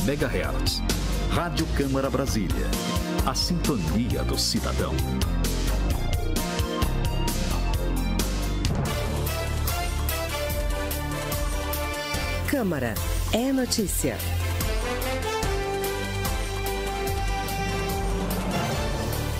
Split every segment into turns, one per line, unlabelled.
MHz. Rádio Câmara Brasília. A sintonia do cidadão.
Câmara é notícia.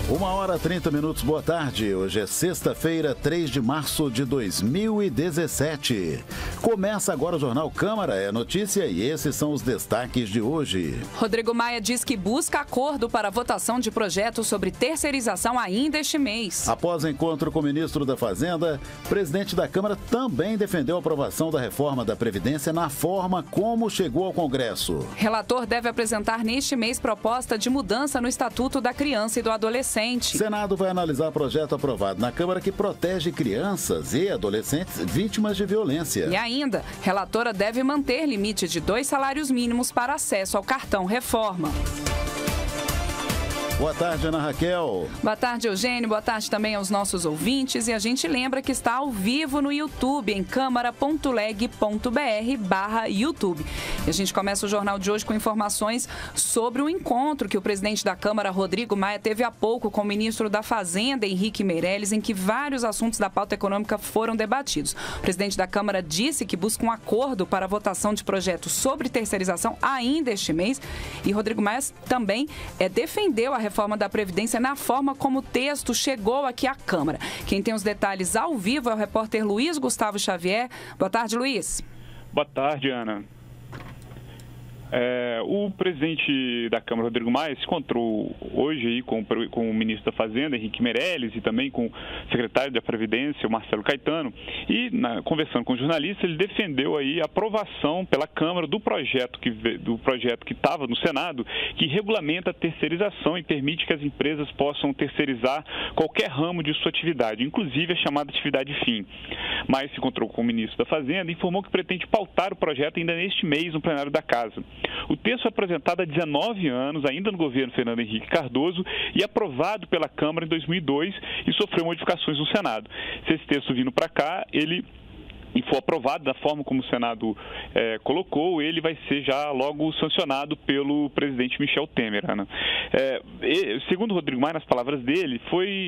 Uma hora 30 minutos, boa tarde. Hoje é sexta-feira, 3 de março de 2017. Começa agora o Jornal Câmara é Notícia e esses são os destaques de hoje.
Rodrigo Maia diz que busca acordo para a votação de projetos sobre terceirização ainda este mês.
Após encontro com o ministro da Fazenda, o presidente da Câmara também defendeu a aprovação da reforma da Previdência na forma como chegou ao Congresso.
Relator deve apresentar neste mês proposta de mudança no Estatuto da Criança e do Adolescente.
Senado vai analisar projeto aprovado na Câmara que protege crianças e adolescentes vítimas de violência.
E ainda, relatora deve manter limite de 2 salários mínimos para acesso ao cartão reforma.
Boa tarde, Ana Raquel.
Boa tarde, Eugênio. Boa tarde também aos nossos ouvintes. E a gente lembra que está ao vivo no YouTube, em câmara.leg.br/YouTube. E a gente começa o jornal de hoje com informações sobre o encontro que o presidente da Câmara, Rodrigo Maia, teve há pouco com o ministro da Fazenda, Henrique Meirelles, em que vários assuntos da pauta econômica foram debatidos. O presidente da Câmara disse que busca um acordo para a votação de projetos sobre terceirização ainda este mês. E Rodrigo Maia também defendeu a reforma da Previdência na forma como o texto chegou aqui à Câmara. Quem tem os detalhes ao vivo é o repórter Luiz Gustavo Xavier. Boa tarde, Luiz.
Boa tarde, Ana. O presidente da Câmara, Rodrigo Maia, se encontrou hoje aí com o ministro da Fazenda, Henrique Meirelles, e também com o secretário da Previdência, o Marcelo Caetano, e conversando com os jornalistas, ele defendeu aí a aprovação pela Câmara do projeto que estava no Senado, que regulamenta a terceirização e permite que as empresas possam terceirizar qualquer ramo de sua atividade, inclusive a chamada atividade fim. Maia se encontrou com o ministro da Fazenda e informou que pretende pautar o projeto ainda neste mês no plenário da Casa. O texto foi apresentado há 19 anos, ainda no governo Fernando Henrique Cardoso, e aprovado pela Câmara em 2002 e sofreu modificações no Senado. Se esse texto vindo para cá, e for aprovado da forma como o Senado colocou, ele vai ser já logo sancionado pelo presidente Michel Temer, Ana. Segundo o Rodrigo Maia, nas palavras dele,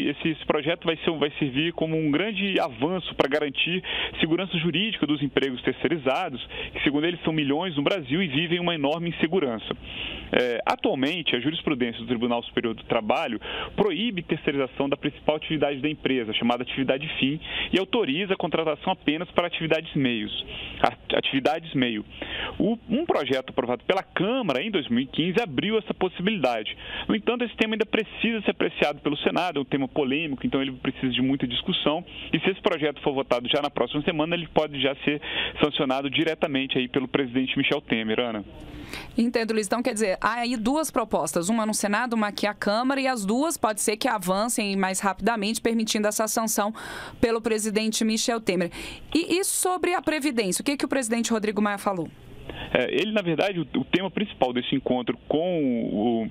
esse projeto vai servir como um grande avanço para garantir segurança jurídica dos empregos terceirizados, que segundo ele são milhões no Brasil e vivem uma enorme insegurança. Atualmente, a jurisprudência do Tribunal Superior do Trabalho proíbe terceirização da principal atividade da empresa, chamada atividade fim, e autoriza a contratação apenas para atividades meio. Um projeto aprovado pela Câmara em 2015 abriu essa possibilidade. No entanto, esse tema ainda precisa ser apreciado pelo Senado, é um tema polêmico, então ele precisa de muita discussão, e se esse projeto for votado já na próxima semana, ele pode já ser sancionado diretamente aí pelo presidente Michel Temer, Ana.
Entendo, Luiz. Então, quer dizer, há aí duas propostas, uma no Senado, uma aqui à Câmara, e as duas pode ser que avancem mais rapidamente, permitindo essa sanção pelo presidente Michel Temer. E sobre a Previdência, o que o presidente Rodrigo Maia falou?
Ele, na verdade, o tema principal desse encontro com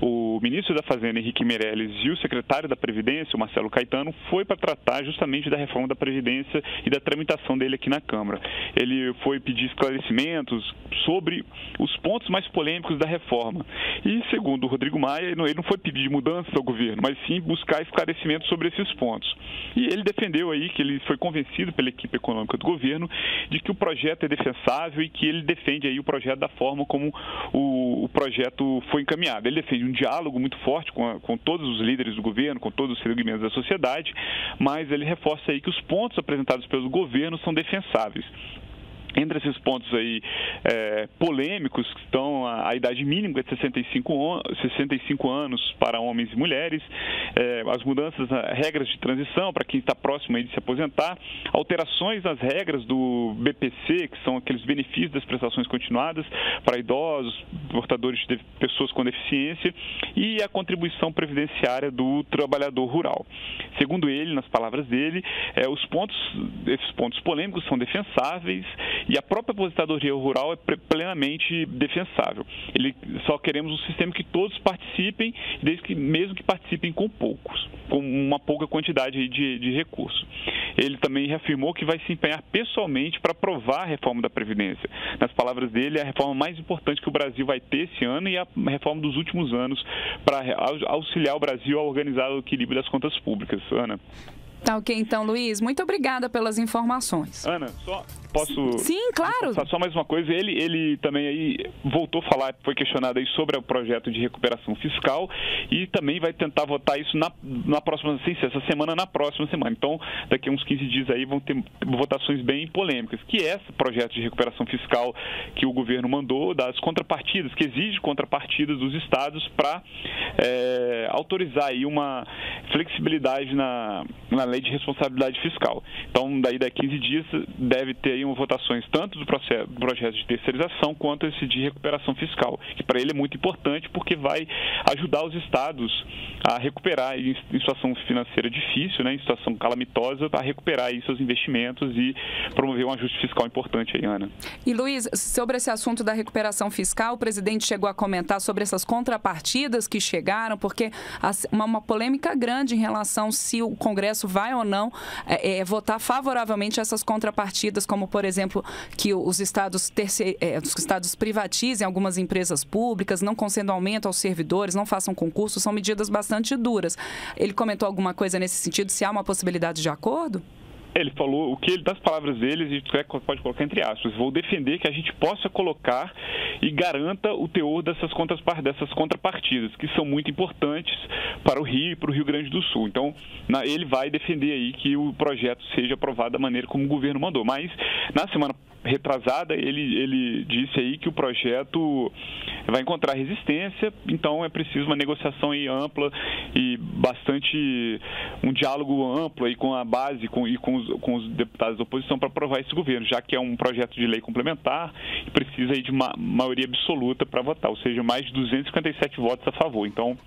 o ministro da Fazenda, Henrique Meirelles, e o secretário da Previdência, o Marcelo Caetano, foi para tratar justamente da reforma da Previdência e da tramitação dele aqui na Câmara. Ele foi pedir esclarecimentos sobre os pontos mais polêmicos da reforma. E, segundo o Rodrigo Maia, ele não foi pedir mudanças ao governo, mas sim buscar esclarecimentos sobre esses pontos. E ele defendeu aí que ele foi convencido pela equipe econômica do governo de que o projeto é defensável e que ele defende aí o projeto da forma como o projeto foi encaminhado. Ele defende um diálogo muito forte com todos os líderes do governo, com todos os segmentos da sociedade, mas ele reforça aí que os pontos apresentados pelo governo são defensáveis. Entre esses pontos aí polêmicos, que estão a idade mínima de 65 anos para homens e mulheres, as mudanças nas regras de transição para quem está próximo aí de se aposentar, alterações nas regras do BPC, que são aqueles benefícios das prestações continuadas para idosos, portadores de pessoas com deficiência, e a contribuição previdenciária do trabalhador rural. Segundo ele, nas palavras dele, esses pontos polêmicos são defensáveis E a própria aposentadoria rural é plenamente defensável. Só queremos um sistema que todos participem, mesmo que participem com uma pouca quantidade de recursos. Ele também reafirmou que vai se empenhar pessoalmente para aprovar a reforma da Previdência. Nas palavras dele, é a reforma mais importante que o Brasil vai ter esse ano e a reforma dos últimos anos para auxiliar o Brasil a organizar o equilíbrio das contas públicas. Ana.
Tá ok, então, Luiz. Muito obrigada pelas informações.
Ana, só posso...
Sim, claro.
Só mais uma coisa. Ele também aí voltou a falar, foi questionado aí sobre o projeto de recuperação fiscal e também vai tentar votar isso na próxima, sem ser essa semana, na próxima semana. Então, daqui a uns 15 dias aí vão ter votações bem polêmicas, que é esse projeto de recuperação fiscal que o governo mandou, das contrapartidas, que exige contrapartidas dos estados para autorizar aí uma flexibilidade na lei de responsabilidade fiscal. Então, daí a 15 dias deve ter aí votações tanto do projeto de terceirização quanto esse de recuperação fiscal, que para ele é muito importante porque vai ajudar os estados a recuperar em situação financeira difícil, né, em situação calamitosa, a recuperar aí seus investimentos e promover um ajuste fiscal importante aí, Ana.
E, Luiz, sobre esse assunto da recuperação fiscal, o presidente chegou a comentar sobre essas contrapartidas que chegaram, porque uma polêmica grande em relação se o Congresso vai ou não votar favoravelmente essas contrapartidas, como, por exemplo, que os estados privatizem algumas empresas públicas, não concedam aumento aos servidores, não façam concursos, são medidas bastante duras. Ele comentou alguma coisa nesse sentido, se há uma possibilidade de acordo?
Ele falou, das palavras dele, pode colocar entre aspas, vou defender que a gente possa colocar e garanta o teor dessas contrapartidas, que são muito importantes para o Rio e para o Rio Grande do Sul. Então, ele vai defender aí que o projeto seja aprovado da maneira como o governo mandou. Mas, na semana retrasada, ele disse aí que o projeto vai encontrar resistência, então é preciso uma negociação aí ampla e bastante um diálogo amplo aí com a base com os deputados da oposição para aprovar esse governo, já que é um projeto de lei complementar e precisa aí de uma maioria absoluta para votar, ou seja, mais de 257 votos a favor. Então,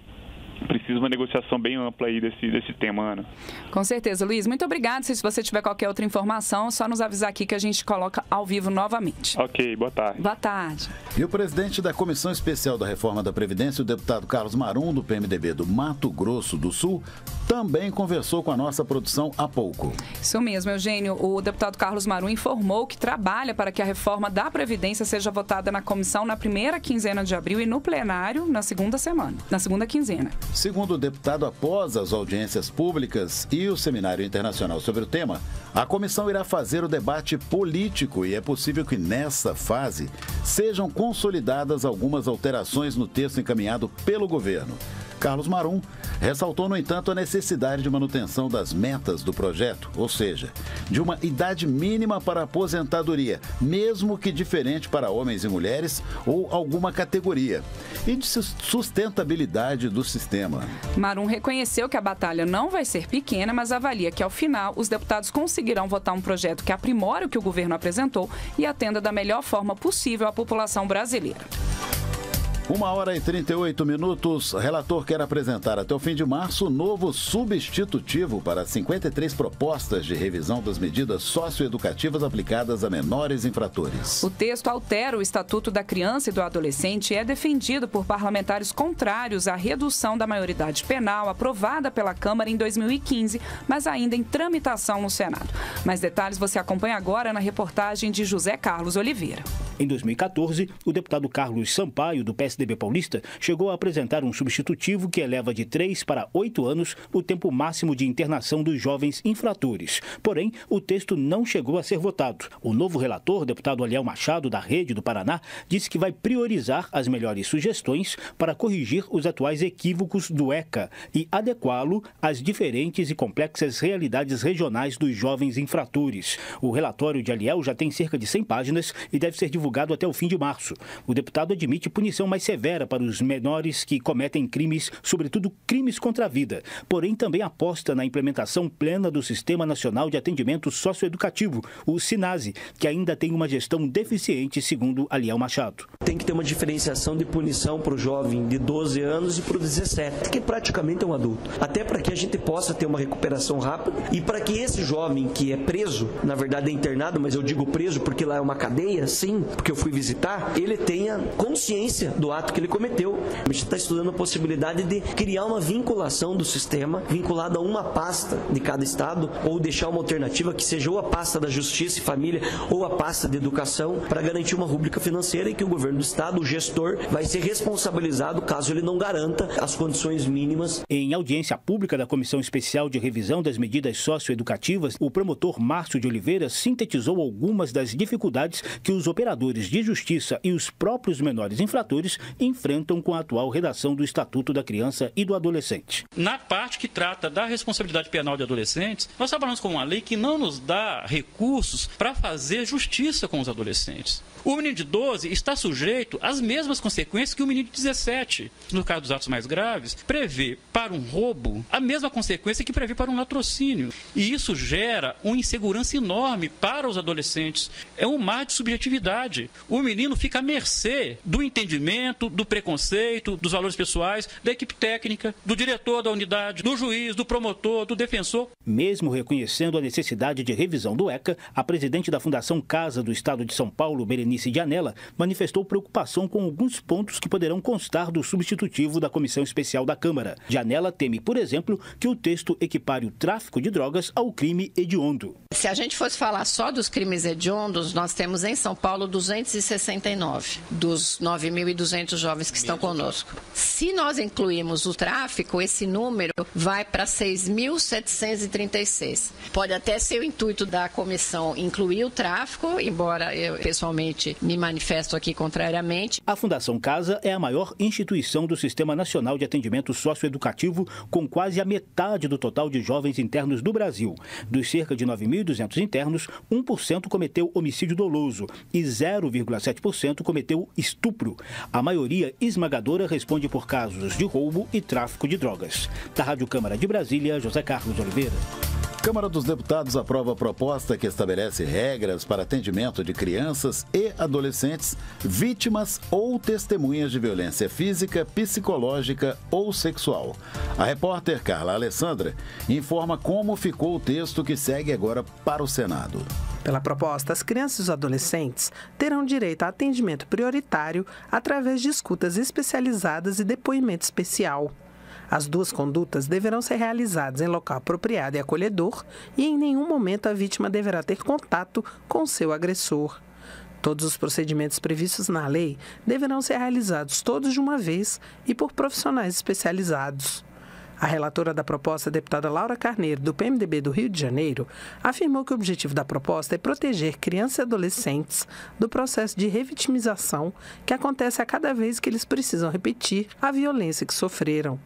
precisa uma negociação bem ampla aí desse tema, Ana.
Com certeza, Luiz. Muito obrigado. Se você tiver qualquer outra informação, é só nos avisar aqui que a gente coloca ao vivo novamente.
Ok, boa tarde.
Boa tarde.
E o presidente da Comissão Especial da Reforma da Previdência, o deputado Carlos Marum, do PMDB do Mato Grosso do Sul, também conversou com a nossa produção há pouco.
Isso mesmo, Eugênio. O deputado Carlos Marum informou que trabalha para que a reforma da Previdência seja votada na comissão na primeira quinzena de abril e no plenário na segunda quinzena.
Segundo o deputado, após as audiências públicas e o seminário internacional sobre o tema, a comissão irá fazer o debate político e é possível que nessa fase sejam consolidadas algumas alterações no texto encaminhado pelo governo. Carlos Marum ressaltou, no entanto, a necessidade de manutenção das metas do projeto, ou seja, de uma idade mínima para a aposentadoria, mesmo que diferente para homens e mulheres ou alguma categoria, e de sustentabilidade do sistema.
Marum reconheceu que a batalha não vai ser pequena, mas avalia que, ao final, os deputados conseguirão votar um projeto que aprimore o que o governo apresentou e atenda da melhor forma possível à população brasileira.
1h38. Relator quer apresentar até o fim de março novo substitutivo para 53 propostas de revisão das medidas socioeducativas aplicadas a menores infratores.
O texto altera o Estatuto da Criança e do Adolescente e é defendido por parlamentares contrários à redução da maioridade penal aprovada pela Câmara em 2015, mas ainda em tramitação no Senado. Mais detalhes você acompanha agora na reportagem de José Carlos Oliveira.
Em 2014, o deputado Carlos Sampaio, do PSDB paulista, chegou a apresentar um substitutivo que eleva de 3 para 8 anos o tempo máximo de internação dos jovens infratores. Porém, o texto não chegou a ser votado. O novo relator, deputado Aliel Machado, da Rede do Paraná, disse que vai priorizar as melhores sugestões para corrigir os atuais equívocos do ECA e adequá-lo às diferentes e complexas realidades regionais dos jovens infratores. O relatório de Aliel já tem cerca de 100 páginas e deve ser divulgado até o fim de março. O deputado admite punição mais mais severa para os menores que cometem crimes, sobretudo crimes contra a vida. Porém, também aposta na implementação plena do Sistema Nacional de Atendimento Socioeducativo, o SINASE, que ainda tem uma gestão deficiente, segundo Aliel Machado.
Tem que ter uma diferenciação de punição para o jovem de 12 anos e para o 17, que praticamente é um adulto. Até para que a gente possa ter uma recuperação rápida e para que esse jovem que é preso, na verdade é internado, mas eu digo preso porque lá é uma cadeia, sim, porque eu fui visitar, ele tenha consciência do ato que ele cometeu. A gente está estudando a possibilidade de criar uma vinculação do sistema, vinculada a uma pasta de cada estado, ou deixar uma alternativa que seja ou a pasta da Justiça e Família ou a pasta de Educação, para garantir uma rúbrica financeira em que o governo do estado, o gestor, vai ser responsabilizado caso ele não garanta as condições mínimas.
Em audiência pública da Comissão Especial de Revisão das Medidas Socioeducativas, o promotor Márcio de Oliveira sintetizou algumas das dificuldades que os operadores de justiça e os próprios menores infratores enfrentam com a atual redação do Estatuto da Criança e do Adolescente.
Na parte que trata da responsabilidade penal de adolescentes, nós trabalhamos com uma lei que não nos dá recursos para fazer justiça com os adolescentes. O menino de 12 está sujeito às mesmas consequências que o menino de 17. No caso dos atos mais graves, prevê para um roubo a mesma consequência que prevê para um latrocínio. E isso gera uma insegurança enorme para os adolescentes. É um mar de subjetividade. O menino fica à mercê do entendimento, do preconceito, dos valores pessoais, da equipe técnica, do diretor da unidade, do juiz, do promotor, do defensor.
Mesmo reconhecendo a necessidade de revisão do ECA, a presidente da Fundação Casa do Estado de São Paulo, Berenice Janella, manifestou preocupação com alguns pontos que poderão constar do substitutivo da Comissão Especial da Câmara. Janella teme, por exemplo, que o texto equipare o tráfico de drogas ao crime hediondo.
Se a gente fosse falar só dos crimes hediondos, nós temos em São Paulo 269 dos 9.200 jovens que estão conosco. Se nós incluirmos o tráfico, esse número vai para 6.736. Pode até ser o intuito da comissão incluir o tráfico, embora eu pessoalmente me manifesto aqui contrariamente.
A Fundação Casa é a maior instituição do Sistema Nacional de Atendimento Socioeducativo, com quase a metade do total de jovens internos do Brasil. Dos cerca de 9.200 internos, 1% cometeu homicídio doloso e 0,7% cometeu estupro. A maioria esmagadora responde por casos de roubo e tráfico de drogas. Da Rádio Câmara de Brasília, José Carlos Oliveira.
Câmara dos Deputados aprova a proposta que estabelece regras para atendimento de crianças e adolescentes vítimas ou testemunhas de violência física, psicológica ou sexual. A repórter Carla Alessandra informa como ficou o texto que segue agora para o Senado.
Pela proposta, as crianças e os adolescentes terão direito a atendimento prioritário através de escutas especializadas e depoimento especial. As duas condutas deverão ser realizadas em local apropriado e acolhedor e em nenhum momento a vítima deverá ter contato com seu agressor. Todos os procedimentos previstos na lei deverão ser realizados todos de uma vez e por profissionais especializados. A relatora da proposta, a deputada Laura Carneiro, do PMDB do Rio de Janeiro, afirmou que o objetivo da proposta é proteger crianças e adolescentes do processo de revitimização que acontece a cada vez que eles precisam repetir a violência que sofreram.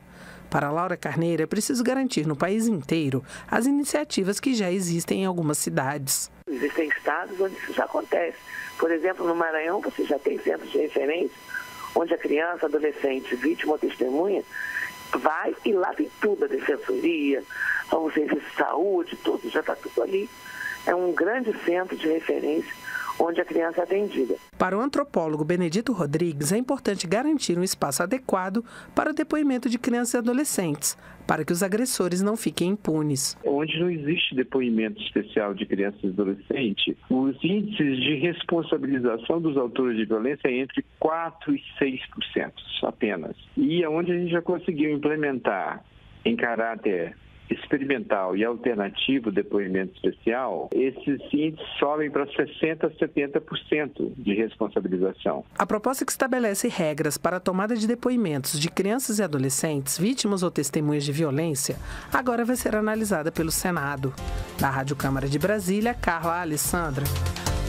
Para Laura Carneiro, é preciso garantir no país inteiro as iniciativas que já existem em algumas cidades.
Existem estados onde isso já acontece. Por exemplo, no Maranhão, você já tem centros de referência onde a criança, adolescente, vítima ou testemunha vai e lá tem tudo, a defensoria, o serviço de saúde, tudo, já está tudo ali. É um grande centro de referência onde a criança é atendida.
Para o antropólogo Benedito Rodrigues, é importante garantir um espaço adequado para o depoimento de crianças e adolescentes, para que os agressores não fiquem impunes.
Onde não existe depoimento especial de crianças e adolescentes, os índices de responsabilização dos autores de violência é entre 4% e 6% apenas. E onde a gente já conseguiu implementar em caráter experimental e alternativo depoimento especial, esses índices sobem para 60% a 70% de responsabilização.
A proposta que estabelece regras para a tomada de depoimentos de crianças e adolescentes, vítimas ou testemunhas de violência, agora vai ser analisada pelo Senado. Da Rádio Câmara de Brasília, Carla Alessandra.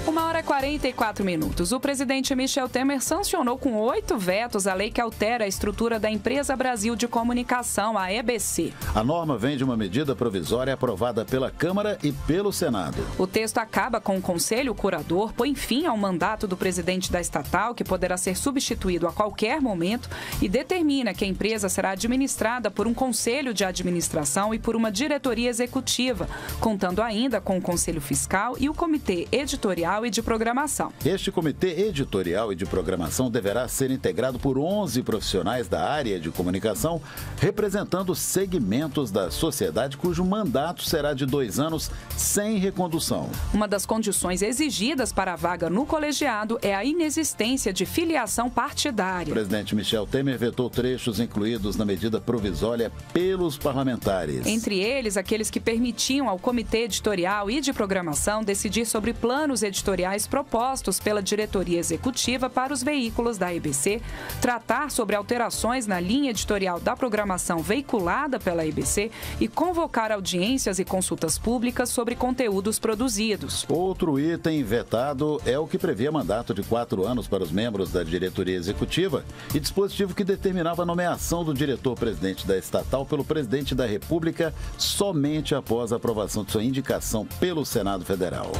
1h44. O presidente Michel Temer sancionou com 8 vetos a lei que altera a estrutura da Empresa Brasil de Comunicação, a EBC.
A norma vem de uma medida provisória aprovada pela Câmara e pelo Senado.
O texto acaba com o Conselho Curador, põe fim ao mandato do presidente da estatal, que poderá ser substituído a qualquer momento, e determina que a empresa será administrada por um Conselho de Administração e por uma diretoria executiva, contando ainda com o Conselho Fiscal e o Comitê Editorial e de Programação.
Este Comitê Editorial e de Programação deverá ser integrado por 11 profissionais da área de comunicação, representando segmentos da sociedade cujo mandato será de 2 anos sem recondução.
Uma das condições exigidas para a vaga no colegiado é a inexistência de filiação partidária.
O presidente Michel Temer vetou trechos incluídos na medida provisória pelos parlamentares.
Entre eles, aqueles que permitiam ao Comitê Editorial e de Programação decidir sobre planos editoriais propostos pela diretoria executiva para os veículos da EBC, tratar sobre alterações na linha editorial da programação veiculada pela EBC e convocar audiências e consultas públicas sobre conteúdos produzidos.
Outro item vetado é o que previa mandato de 4 anos para os membros da diretoria executiva e dispositivo que determinava a nomeação do diretor-presidente da estatal pelo presidente da República somente após a aprovação de sua indicação pelo Senado Federal.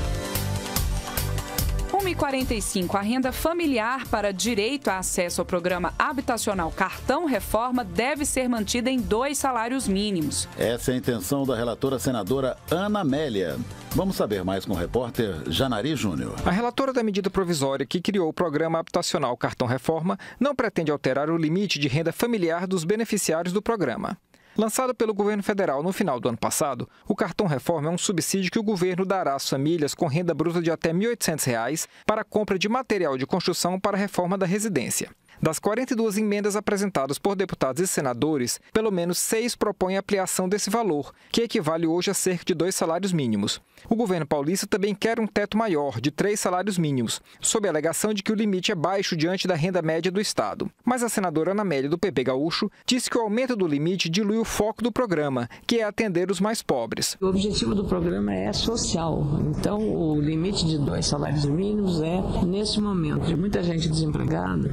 1h45. A renda familiar para direito a acesso ao programa habitacional Cartão Reforma deve ser mantida em 2 salários mínimos.
Essa é a intenção da relatora senadora Ana Amélia. Vamos saber mais com o repórter Janari Júnior.
A relatora da medida provisória que criou o programa habitacional Cartão Reforma não pretende alterar o limite de renda familiar dos beneficiários do programa. Lançado pelo governo federal no final do ano passado, o Cartão Reforma é um subsídio que o governo dará às famílias com renda bruta de até R$ 1.800 para a compra de material de construção para a reforma da residência. Das 42 emendas apresentadas por deputados e senadores, pelo menos 6 propõem a ampliação desse valor, que equivale hoje a cerca de 2 salários mínimos. O governo paulista também quer um teto maior, de 3 salários mínimos, sob a alegação de que o limite é baixo diante da renda média do Estado. Mas a senadora Ana Amélia, do PP Gaúcho, disse que o aumento do limite dilui o foco do programa, que é atender os mais pobres.
O objetivo do programa é social. Então, o limite de 2 salários mínimos é, nesse momento de muita gente desempregada,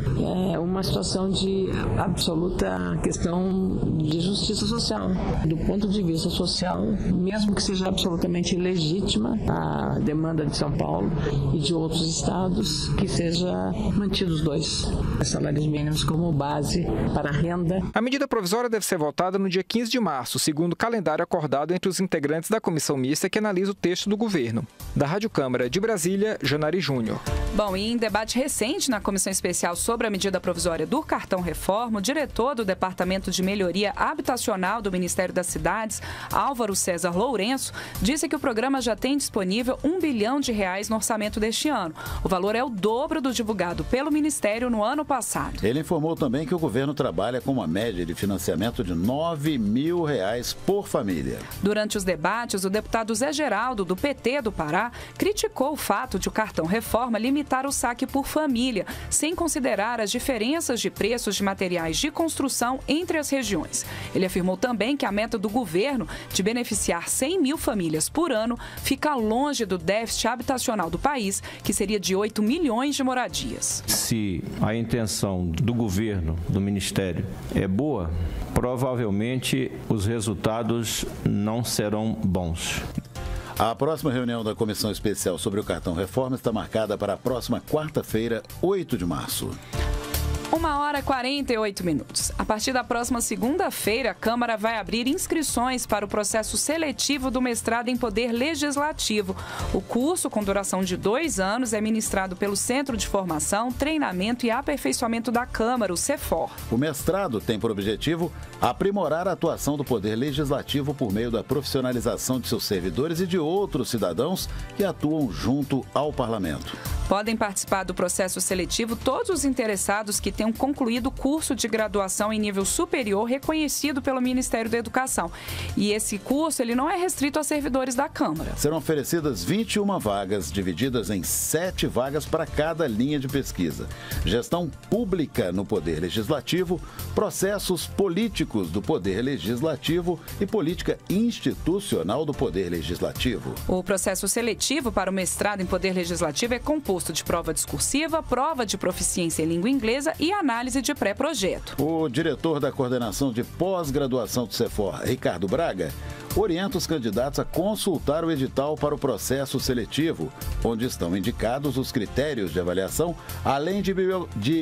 é uma situação de absoluta questão de justiça social. Do ponto de vista social, mesmo que seja absolutamente legítima a demanda de São Paulo e de outros estados, que seja mantidos 2 salários mínimos como base para a renda.
A medida provisória deve ser votada no dia 15 de março, segundo o calendário acordado entre os integrantes da comissão mista que analisa o texto do governo. Da Rádio Câmara de Brasília, Janari Júnior.
Bom, e em debate recente na Comissão Especial sobre a medida provisória do Cartão Reforma, o diretor do Departamento de Melhoria Habitacional do Ministério das Cidades, Álvaro César Lourenço, disse que o programa já tem disponível R$ 1 bilhão no orçamento deste ano. O valor é o dobro do divulgado pelo Ministério no ano passado.
Ele informou também que o governo trabalha com uma média de financiamento de R$ 9 mil por família.
Durante os debates, o deputado Zé Geraldo, do PT do Pará, criticou o fato de o Cartão Reforma limitar o saque por família, sem considerar as diferenças de preços de materiais de construção entre as regiões. Ele afirmou também que a meta do governo de beneficiar 100 mil famílias por ano fica longe do déficit habitacional do país, que seria de 8 milhões de moradias.
Se a intenção do governo, do Ministério, é boa, provavelmente os resultados não serão bons.
A próxima reunião da Comissão Especial sobre o Cartão Reforma está marcada para a próxima quarta-feira, 8 de março.
1h48. A partir da próxima segunda-feira, a Câmara vai abrir inscrições para o processo seletivo do mestrado em Poder Legislativo. O curso, com duração de 2 anos, é ministrado pelo Centro de Formação, Treinamento e Aperfeiçoamento da Câmara, o CEFOR.
O mestrado tem por objetivo aprimorar a atuação do Poder Legislativo por meio da profissionalização de seus servidores e de outros cidadãos que atuam junto ao Parlamento.
Podem participar do processo seletivo todos os interessados que tenham tenham concluído o curso de graduação em nível superior reconhecido pelo Ministério da Educação. E esse curso ele não é restrito a servidores da Câmara.
Serão oferecidas 21 vagas, divididas em 7 vagas para cada linha de pesquisa. Gestão pública no Poder Legislativo, processos políticos do Poder Legislativo e política institucional do Poder Legislativo.
O processo seletivo para o mestrado em Poder Legislativo é composto de prova discursiva, prova de proficiência em língua inglesa e análise de pré-projeto.
O diretor da coordenação de pós-graduação do CEFOR, Ricardo Braga, orienta os candidatos a consultar o edital para o processo seletivo, onde estão indicados os critérios de avaliação, além de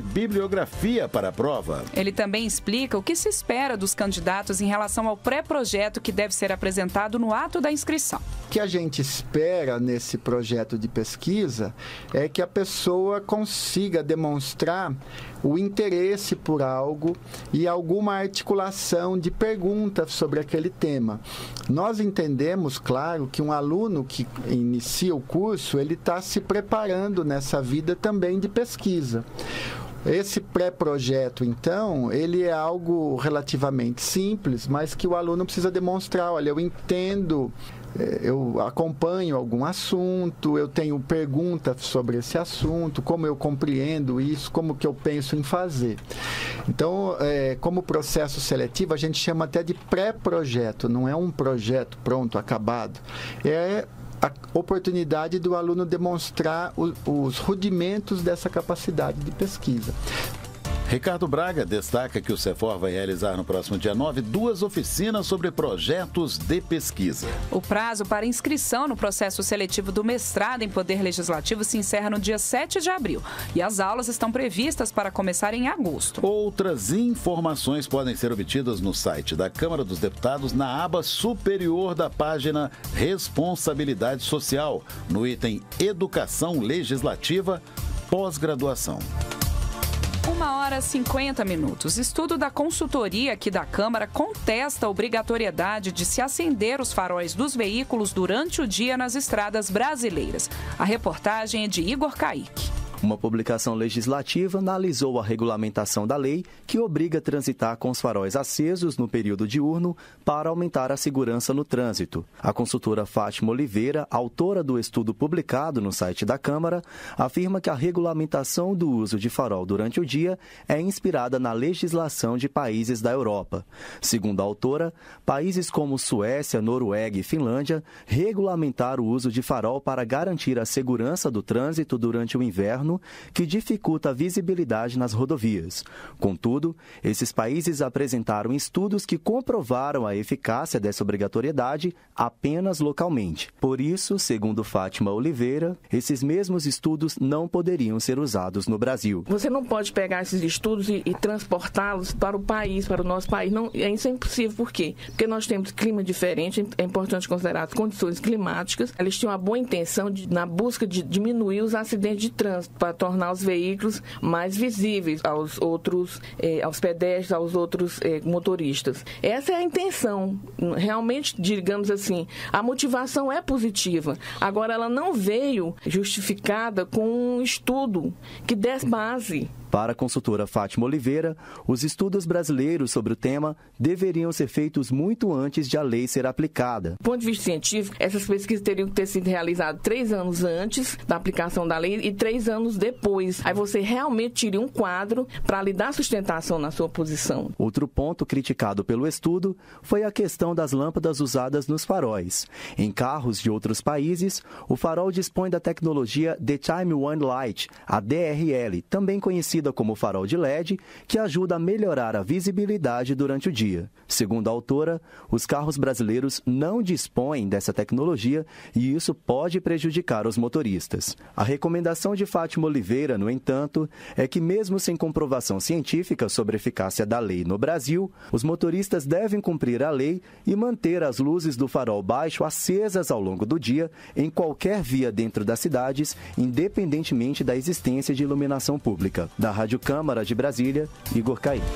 bibliografia para a prova.
Ele também explica o que se espera dos candidatos em relação ao pré-projeto que deve ser apresentado no ato da inscrição.
O que a gente espera nesse projeto de pesquisa é que a pessoa consiga demonstrar o interesse por algo e alguma articulação de perguntas sobre aquele tema. Nós entendemos, claro, que um aluno que inicia o curso, ele está se preparando nessa vida também de pesquisa. Esse pré-projeto, então, ele é algo relativamente simples, mas que o aluno precisa demonstrar, olha, eu entendo, eu acompanho algum assunto, eu tenho perguntas sobre esse assunto, como eu compreendo isso, como que eu penso em fazer. Então, como processo seletivo, a gente chama até de pré-projeto, não é um projeto pronto, acabado. É a oportunidade do aluno demonstrar os rudimentos dessa capacidade de pesquisa.
Ricardo Braga destaca que o CEFOR vai realizar no próximo dia 9 2 oficinas sobre projetos de pesquisa.
O prazo para inscrição no processo seletivo do mestrado em Poder Legislativo se encerra no dia 7 de abril e as aulas estão previstas para começar em agosto.
Outras informações podem ser obtidas no site da Câmara dos Deputados na aba superior da página Responsabilidade Social, no item Educação Legislativa, Pós-Graduação.
1h50. Estudo da consultoria aqui da Câmara contesta a obrigatoriedade de se acender os faróis dos veículos durante o dia nas estradas brasileiras. A reportagem é de Igor Kaique.
Uma publicação legislativa analisou a regulamentação da lei que obriga a transitar com os faróis acesos no período diurno para aumentar a segurança no trânsito. A consultora Fátima Oliveira, autora do estudo publicado no site da Câmara, afirma que a regulamentação do uso de farol durante o dia é inspirada na legislação de países da Europa. Segundo a autora, países como Suécia, Noruega e Finlândia regulamentaram o uso de farol para garantir a segurança do trânsito durante o inverno, que dificulta a visibilidade nas rodovias. Contudo, esses países apresentaram estudos que comprovaram a eficácia dessa obrigatoriedade apenas localmente. Por isso, segundo Fátima Oliveira, esses mesmos estudos não poderiam ser usados no Brasil.
Você não pode pegar esses estudos e transportá-los para o país, para o nosso país. Não, isso é impossível. Por quê? Porque nós temos clima diferente, é importante considerar as condições climáticas. Eles tinham a boa intenção na busca de diminuir os acidentes de trânsito, para tornar os veículos mais visíveis aos outros, aos pedestres, aos outros motoristas. Essa é a intenção. Realmente, digamos assim, a motivação é positiva. Agora, ela não veio justificada com um estudo que desse base.
Para a consultora Fátima Oliveira, os estudos brasileiros sobre o tema deveriam ser feitos muito antes de a lei ser aplicada.
Do ponto de vista científico, essas pesquisas teriam que ter sido realizadas 3 anos antes da aplicação da lei e 3 anos depois. Aí você realmente tira um quadro para lhe dar sustentação na sua posição.
Outro ponto criticado pelo estudo foi a questão das lâmpadas usadas nos faróis. Em carros de outros países, o farol dispõe da tecnologia Daytime One Light, a DRL, também conhecida como farol de LED, que ajuda a melhorar a visibilidade durante o dia. Segundo a autora, os carros brasileiros não dispõem dessa tecnologia e isso pode prejudicar os motoristas. A recomendação de Fátima Oliveira, no entanto, é que mesmo sem comprovação científica sobre a eficácia da lei no Brasil, os motoristas devem cumprir a lei e manter as luzes do farol baixo acesas ao longo do dia em qualquer via dentro das cidades, independentemente da existência de iluminação pública. Da Rádio Câmara de Brasília, Igor Kaique.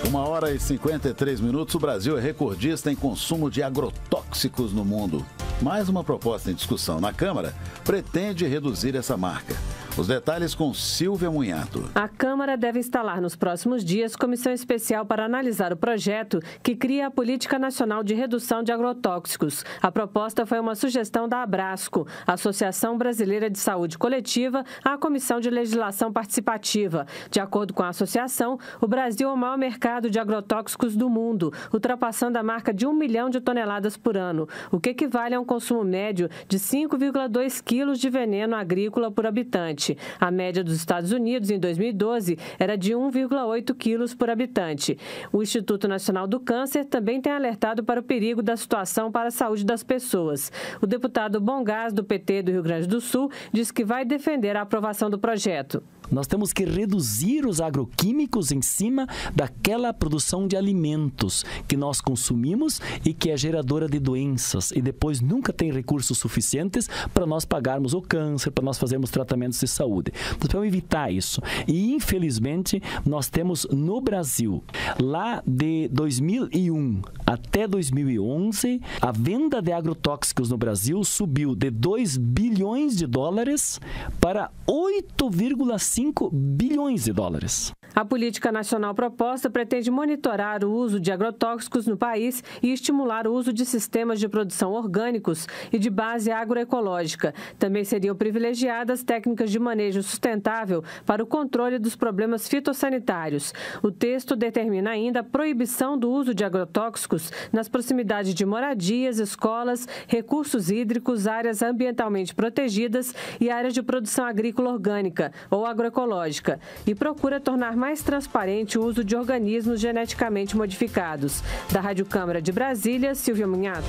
1h53. O Brasil é recordista em consumo de agrotóxicos no mundo. Mais uma proposta em discussão na Câmara pretende reduzir essa marca. Os detalhes com Silvia Munhato.
A Câmara deve instalar nos próximos dias comissão especial para analisar o projeto que cria a Política Nacional de Redução de Agrotóxicos. A proposta foi uma sugestão da Abrasco, Associação Brasileira de Saúde Coletiva, à Comissão de Legislação Participativa. De acordo com a associação, o Brasil é o maior mercado de agrotóxicos do mundo, ultrapassando a marca de 1 milhão de toneladas por ano, o que equivale a um consumo médio de 5,2 quilos de veneno agrícola por habitante. A média dos Estados Unidos, em 2012, era de 1,8 quilos por habitante. O Instituto Nacional do Câncer também tem alertado para o perigo da situação para a saúde das pessoas. O deputado Bongás, do PT do Rio Grande do Sul, diz que vai defender a aprovação do projeto.
Nós temos que reduzir os agroquímicos em cima daquela produção de alimentos que nós consumimos e que é geradora de doenças e depois nunca tem recursos suficientes para nós pagarmos o câncer, para nós fazermos tratamentos de saúde. Nós precisamos evitar isso. E, infelizmente, nós temos no Brasil, lá de 2001 até 2011, a venda de agrotóxicos no Brasil subiu de 2 bilhões de dólares para 8,5 bilhões de dólares.
A política nacional proposta pretende monitorar o uso de agrotóxicos no país e estimular o uso de sistemas de produção orgânicos e de base agroecológica. Também seriam privilegiadas técnicas de manejo sustentável para o controle dos problemas fitossanitários. O texto determina ainda a proibição do uso de agrotóxicos nas proximidades de moradias, escolas, recursos hídricos, áreas ambientalmente protegidas e áreas de produção agrícola orgânica ou agroecológica, e procura tornar mais transparente o uso de organismos geneticamente modificados. Da Rádio Câmara de Brasília, Silvia Munhato.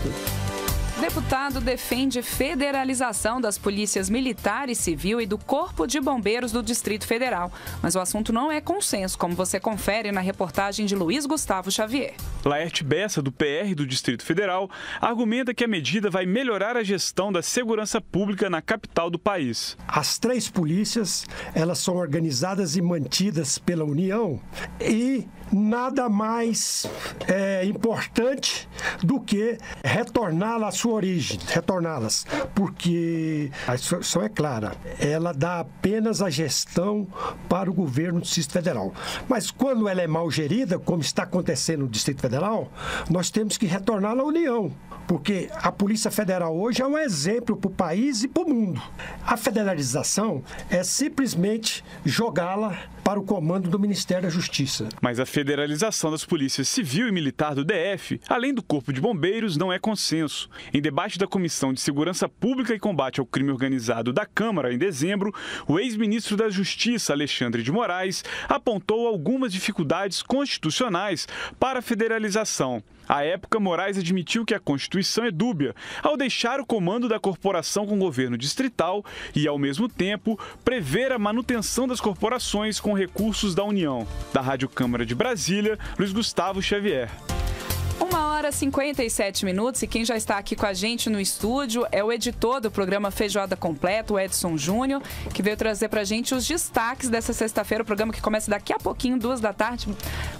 Deputado defende federalização das polícias militar e civil e do Corpo de Bombeiros do Distrito Federal. Mas o assunto não é consenso, como você confere na reportagem de Luiz Gustavo Xavier.
Laerte Bessa, do PR do Distrito Federal, argumenta que a medida vai melhorar a gestão da segurança pública na capital do país.
As 3 polícias, elas são organizadas e mantidas pela União e nada mais importante do que retorná-las à sua origem, retorná-las, porque a instrução é clara, ela dá apenas a gestão para o governo do Distrito Federal. Mas quando ela é mal gerida, como está acontecendo no Distrito Federal, nós temos que retorná-la à União, porque a Polícia Federal hoje é um exemplo para o país e para o mundo. A federalização é simplesmente jogá-la para o comando do Ministério da Justiça.
Mas a federalização das polícias civil e militar do DF, além do Corpo de Bombeiros, não é consenso. Em debate da Comissão de Segurança Pública e Combate ao Crime Organizado da Câmara, em dezembro, o ex-ministro da Justiça, Alexandre de Moraes, apontou algumas dificuldades constitucionais para a federalização. À época, Moraes admitiu que a Constituição é dúbia, ao deixar o comando da corporação com o governo distrital e, ao mesmo tempo, prever a manutenção das corporações com recursos da União. Da Rádio Câmara de Brasília, Luiz Gustavo Xavier.
1h57 e quem já está aqui com a gente no estúdio é o editor do programa Feijoada Completa, o Edson Júnior, que veio trazer pra gente os destaques dessa sexta-feira, o programa que começa daqui a pouquinho, 14h.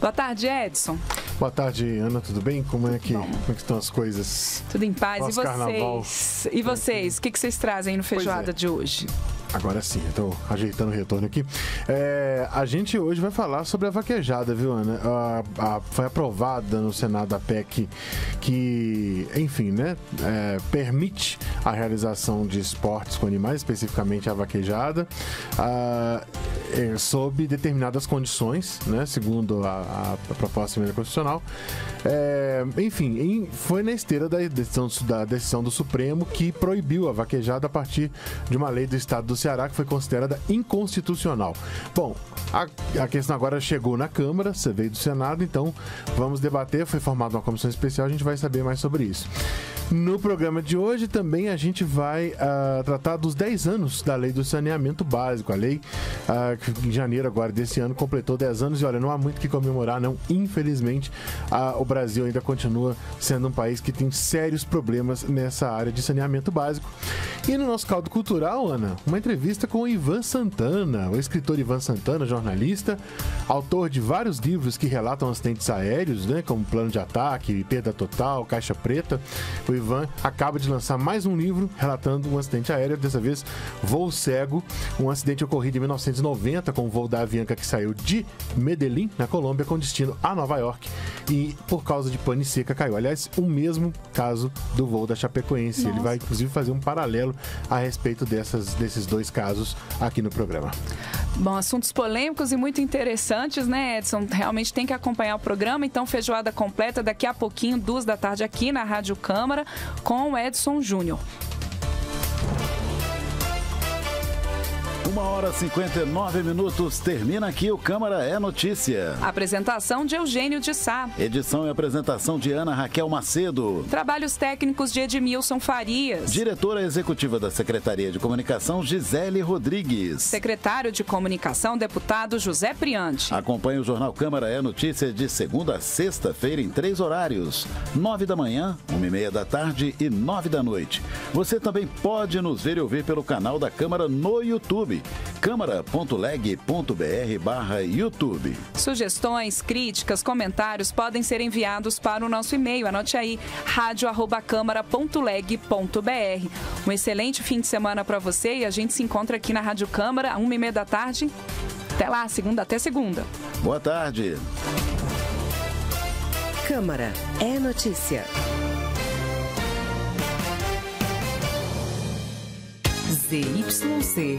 Boa tarde, Edson.
Boa tarde, Ana, tudo bem? Como é que estão as coisas?
Tudo em paz.
Pós-carnaval.
E vocês? O que vocês trazem no Feijoada de hoje?
Agora sim, estou ajeitando o retorno aqui. A gente hoje vai falar sobre a vaquejada, viu, Ana? Foi aprovada no Senado a PEC que, enfim, né, permite a realização de esportes com animais, especificamente a vaquejada, sob determinadas condições, né, segundo a proposta emenda constitucional. Enfim, foi na esteira da decisão do Supremo que proibiu a vaquejada a partir de uma lei do Estado do Ceará que foi considerada inconstitucional. Bom, a questão agora chegou na Câmara, você veio do Senado, então vamos debater, foi formada uma comissão especial, a gente vai saber mais sobre isso. No programa de hoje também a gente vai tratar dos 10 anos da Lei do Saneamento Básico. A lei que em janeiro agora desse ano completou 10 anos e olha, não há muito o que comemorar, não. Infelizmente, o Brasil ainda continua sendo um país que tem sérios problemas nessa área de saneamento básico. E no nosso caldo cultural, Ana, uma entrevista com o Ivan Santana, o escritor Ivan Santana, jornalista, autor de vários livros que relatam acidentes aéreos, né, como Plano de Ataque, Perda Total, Caixa Preta. O Ivan acaba de lançar mais um livro relatando um acidente aéreo, dessa vez Voo Cego, um acidente ocorrido em 1990 com o voo da Avianca que saiu de Medellín, na Colômbia, com destino a Nova York e por causa de pane seca caiu. Aliás, o mesmo caso do voo da Chapecoense. Nossa. Ele vai inclusive fazer um paralelo a respeito desses dois casos aqui no programa.
Bom, assuntos polêmicos e muito interessantes, né, Edson? Realmente tem que acompanhar o programa. Então, feijoada completa daqui a pouquinho, 2 da tarde aqui na Rádio Câmara, com o Edson Júnior.
1h59, termina aqui o Câmara é Notícia.
Apresentação de Eugênio de Sá.
Edição e apresentação de Ana Raquel Macedo.
Trabalhos técnicos de Edmilson Farias.
Diretora executiva da Secretaria de Comunicação, Gisele Rodrigues.
Secretário de Comunicação, deputado José Priante.
Acompanhe o Jornal Câmara é Notícia de segunda a sexta-feira em 3 horários: 9 da manhã, 1h30 da tarde e 9 da noite. Você também pode nos ver e ouvir pelo canal da Câmara no YouTube. câmara.leg.br/YouTube.
Sugestões, críticas, comentários podem ser enviados para o nosso e-mail. Anote aí, radio@câmara.leg.br. Um excelente fim de semana para você e a gente se encontra aqui na Rádio Câmara, 1h30 da tarde. Até lá, até segunda.
Boa tarde.
Câmara é Notícia. ZYC